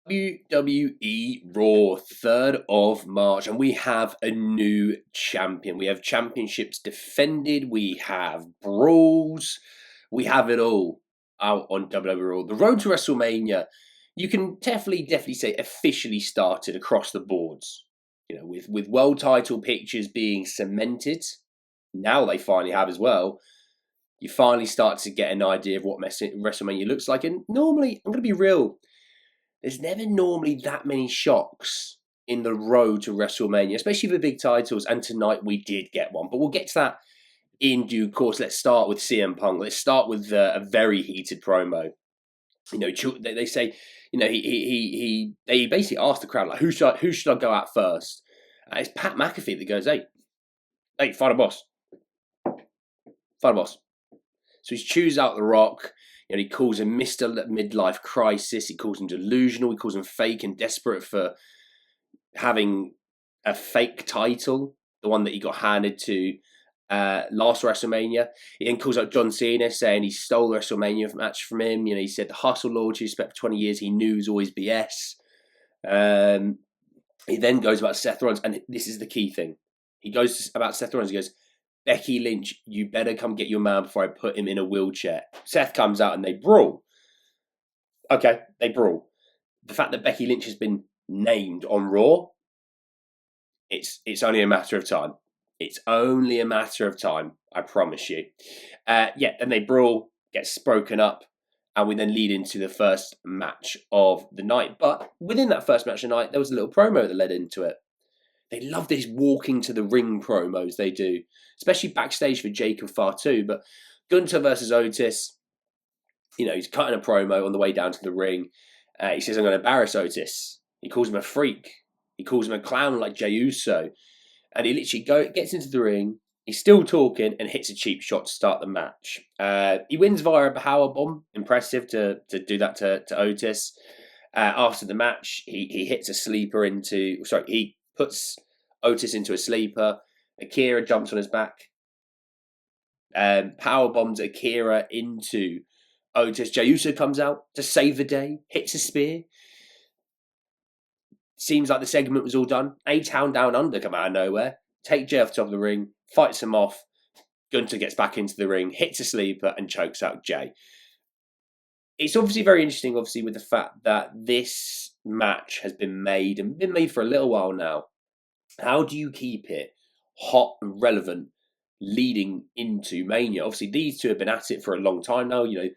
WWE Raw, 3rd of March, and we have a new champion. We have championships defended, we have brawls, we have it all out on WWE Raw. The road to WrestleMania, you can definitely say officially started across the boards. You know, with world title pictures being cemented, now they finally have as well. You finally start to get an idea of what WrestleMania looks like. And normally, I'm going to be real, there's never normally that many shocks in the road to WrestleMania, especially for big titles. And tonight we did get one, but we'll get to that in due course. Let's start with CM Punk. Let's start with a very heated promo. You know, they say, you know, they basically asked the crowd, like, who should I go at first? It's Pat McAfee that goes, hey, find a boss. Find a boss. So he chews out The Rock. You know, he calls him Mr. Midlife Crisis. He calls him delusional. He calls him fake and desperate for having a fake title, the one that he got handed to last WrestleMania. He then calls out John Cena, saying he stole the WrestleMania match from him. You know, he said the hustle loyalty spent for 20 years he knew was always BS. He then goes about Seth Rollins, and this is the key thing. He goes about Seth Rollins, he goes, Becky Lynch, you better come get your man before I put him in a wheelchair. Seth comes out and they brawl. Okay, they brawl. The fact that Becky Lynch has been named on Raw, it's only a matter of time. It's only a matter of time, I promise you. Then they brawl, gets broken up, and we then lead into the first match of the night. But within that first match of the night, there was a little promo that led into it. They love these walking to the ring promos, they do. Especially backstage for Jake and Fatu. But Gunter versus Otis, you know, he's cutting a promo on the way down to the ring. He says, I'm going to embarrass Otis. He calls him a freak. He calls him a clown like Jey Uso. And he literally gets into the ring. He's still talking and hits a cheap shot to start the match. He wins via a powerbomb. Impressive to do that to Otis. After the match, he hits a sleeper he puts Otis into a sleeper. Akira jumps on his back. Power bombs Akira into Otis. Jey Uso comes out to save the day. Hits a spear. Seems like the segment was all done. A-Town Down Under come out of nowhere. Take Jey off the top of the ring. Fights him off. Gunter gets back into the ring. Hits a sleeper and chokes out Jey. It's obviously very interesting, with the fact that this match has been made for a little while now. How do you keep it hot and relevant leading into Mania? Obviously, these two have been at it for a long time now. You know,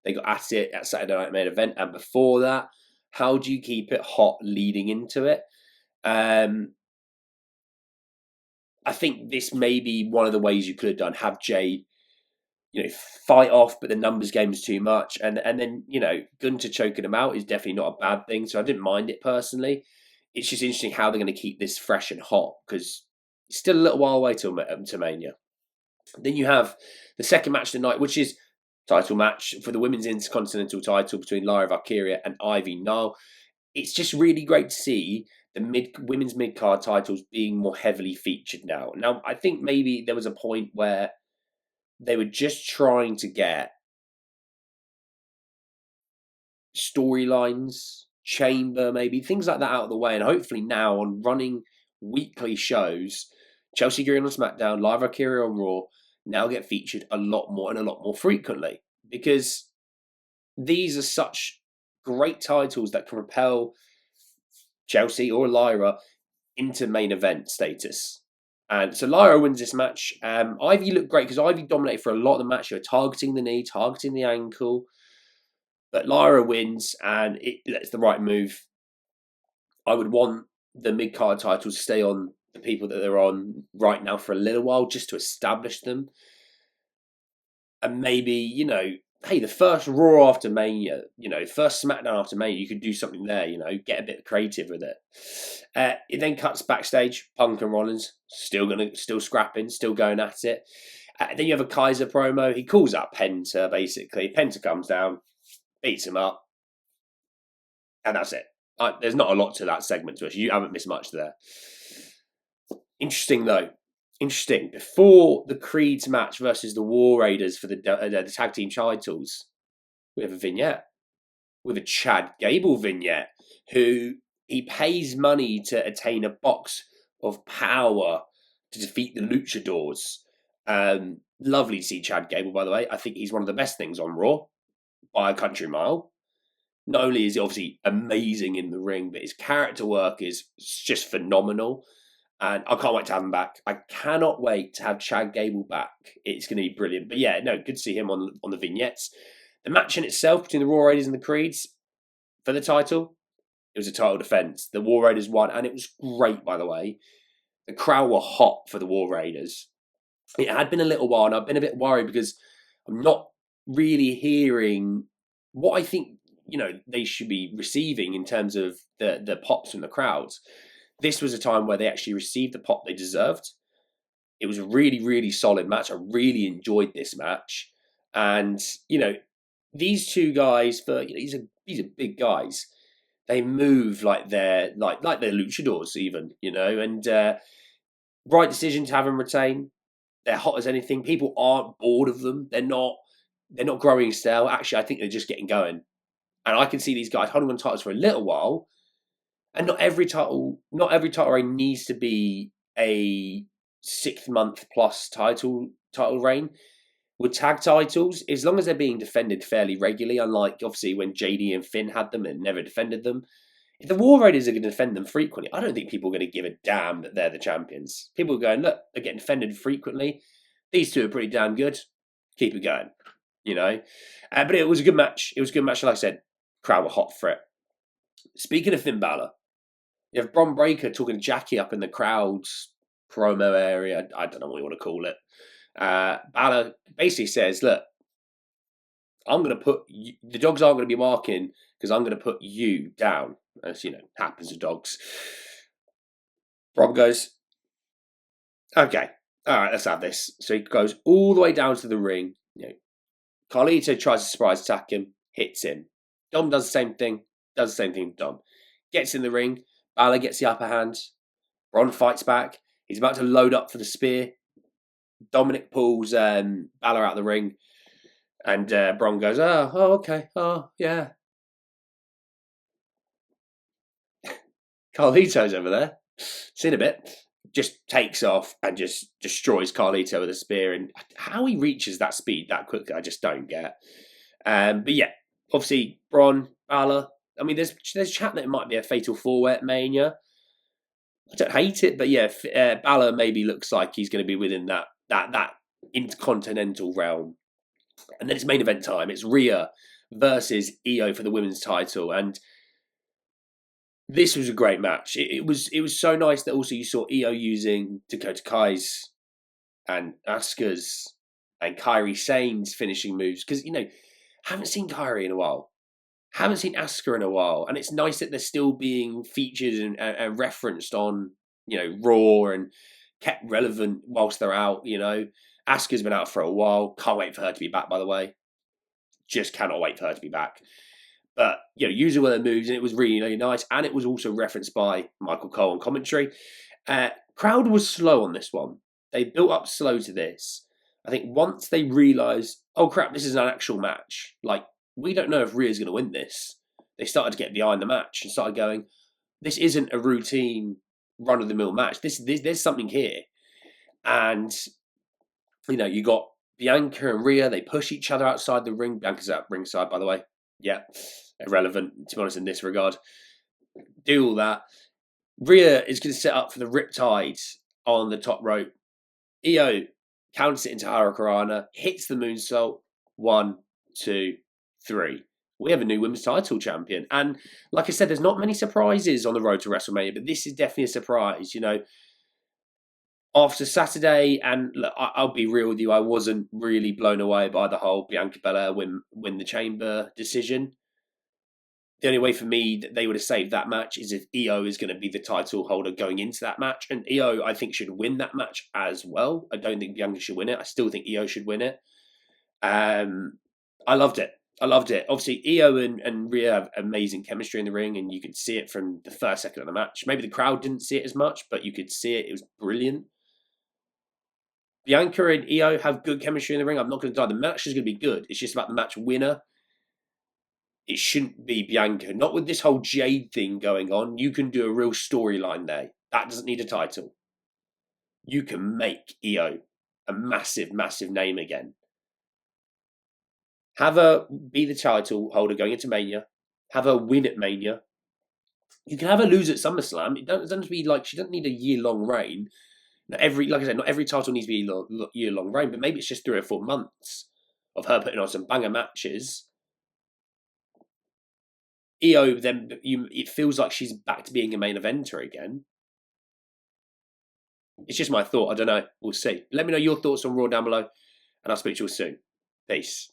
they got at it at Saturday Night Main Event and before that. How do you keep it hot leading into it? I think this may be one of the ways you could have done. Have Jey, you know, fight off, but the numbers game is too much. And then, you know, Gunter choking him out is definitely not a bad thing. So I didn't mind it personally. It's just interesting how they're going to keep this fresh and hot because it's still a little while away to Mania. Then you have the second match of the night, which is title match for the Women's Intercontinental title between Lyra Valkyria and Ivy Nile. It's just really great to see the women's mid-card titles being more heavily featured now. Now, I think maybe there was a point where they were just trying to get storylines, Chamber, maybe, things like that out of the way. And hopefully now on running weekly shows, Chelsea Green on SmackDown, Lyra Valkyria on Raw, now get featured a lot more and a lot more frequently. Because these are such great titles that can propel Chelsea or Lyra into main event status. And so Lyra wins this match. Ivy looked great because Ivy dominated for a lot of the match. She was targeting the knee, targeting the ankle. But Lyra wins, and that's the right move. I would want the mid-card titles to stay on the people that they're on right now for a little while, just to establish them. And maybe, you know, hey, the first Raw after Mania, you know, first SmackDown after Mania, you could do something there, you know, get a bit creative with it. It then cuts backstage, Punk and Rollins, still scrapping, still going at it. Then you have a Kaiser promo. He calls out Penta, basically. Penta comes down, beats him up, and that's it. There's not a lot to that segment to us. You haven't missed much there. Interesting, though. Interesting. Before the Creeds match versus the War Raiders for the tag team titles, we have a vignette. with a Chad Gable vignette, who he pays money to attain a box of power to defeat the luchadors. Lovely to see Chad Gable, by the way. I think he's one of the best things on Raw by a country mile. Not only is he obviously amazing in the ring, but his character work is just phenomenal. And I can't wait to have him back. I cannot wait to have Chad Gable back. It's going to be brilliant. But yeah, no, good to see him on the vignettes. The match in itself between the Raw Raiders and the Creeds for the title, it was a title defense. The War Raiders won, and it was great, by the way. The crowd were hot for the War Raiders. It had been a little while, and I've been a bit worried because I'm not really hearing what I think they should be receiving in terms of the pops from the crowds. This was a time where they actually received the pop they deserved. It was a really, really solid match. I really enjoyed this match, and these two guys, these are big guys. They move like they're luchadors, even and right decision to have them retain. They're hot as anything. People aren't bored of them. They're not growing stale. Actually, I think they're just getting going. And I can see these guys holding on titles for a little while. And not every title reign needs to be a 6-month plus title reign. With tag titles, as long as they're being defended fairly regularly, unlike obviously when JD and Finn had them and never defended them. If the War Raiders are going to defend them frequently, I don't think people are going to give a damn that they're the champions. People are going, look, they're getting defended frequently. These two are pretty damn good. Keep it going, But it was a good match. It was a good match, like I said. Crowd were hot for it. Speaking of Finn Balor, you have Bron Breakker talking to Jackie up in the crowd's promo area. I don't know what you want to call it. Balor basically says, look, I'm going to put you, the dogs aren't going to be marking because I'm going to put you down. As happens to dogs. Bron goes, okay, all right, let's have this. So he goes all the way down to the ring. Carlito tries to surprise attack him, hits him. Dom does the same thing to Dom. Gets in the ring. Balor gets the upper hand. Bron fights back. He's about to load up for the spear. Dominic pulls Balor out of the ring. And Bron goes, oh, okay. Oh, yeah. Carlito's over there. Seen a bit. Just takes off and just destroys Carlito with a spear. And how he reaches that speed that quickly, I just don't get. But yeah, obviously, Bron, Balor. I mean, there's chat that it might be a fatal four-way at Mania. I don't hate it, but yeah, Balor maybe looks like he's going to be within that intercontinental realm. And then it's main event time. It's Rhea versus Io for the women's title, and this was a great match. It was so nice that also you saw Io using Dakota Kai's and Asuka's and Kairi Sane's finishing moves because haven't seen Kairi in a while. Haven't seen Asuka in a while, and it's nice that they're still being featured and referenced on Raw and kept relevant whilst they're out. Asuka's been out for a while. Can't wait for her to be back. By the way, just cannot wait for her to be back. But using one of their moves, and it was really, really nice. And it was also referenced by Michael Cole on commentary. Crowd was slow on this one. They built up slow to this. I think once they realised, oh crap, this is an actual match. Like, we don't know if Rhea's going to win this. They started to get behind the match and started going, this isn't a routine run-of-the-mill match. There's something here. And, you got Bianca and Rhea. They push each other outside the ring. Bianca's out ringside, by the way. Yeah, irrelevant, to be honest, in this regard. Do all that. Rhea is going to set up for the Riptide on the top rope. Io counters it into Hurricanrana, hits the moonsault. 1, 2, 3. We have a new women's title champion. And like I said, there's not many surprises on the road to WrestleMania, but this is definitely a surprise. After Saturday, and look, I'll be real with you, I wasn't really blown away by the whole Bianca Belair win the Chamber decision. The only way for me that they would have saved that match is if Io is going to be the title holder going into that match. And Io, I think, should win that match as well. I don't think Bianca should win it. I still think Io should win it. I loved it. Obviously, Io and Rhea have amazing chemistry in the ring, and you could see it from the first second of the match. Maybe the crowd didn't see it as much, but you could see it. It was brilliant. Bianca and Io have good chemistry in the ring. I'm not going to die. The match is going to be good. It's just about the match winner. It shouldn't be Bianca. Not with this whole Jade thing going on. You can do a real storyline there. That doesn't need a title. You can make Io a massive, massive name again. Have her be the title holder going into Mania. Have her win at Mania. You can have her lose at SummerSlam. It doesn't have to be like she doesn't need a year-long reign. Like I said, not every title needs to be a year-long reign, but maybe it's just 3 or 4 months of her putting on some banger matches. Io, then it feels like she's back to being a main eventer again. It's just my thought. I don't know. We'll see. Let me know your thoughts on Raw down below, and I'll speak to you all soon. Peace.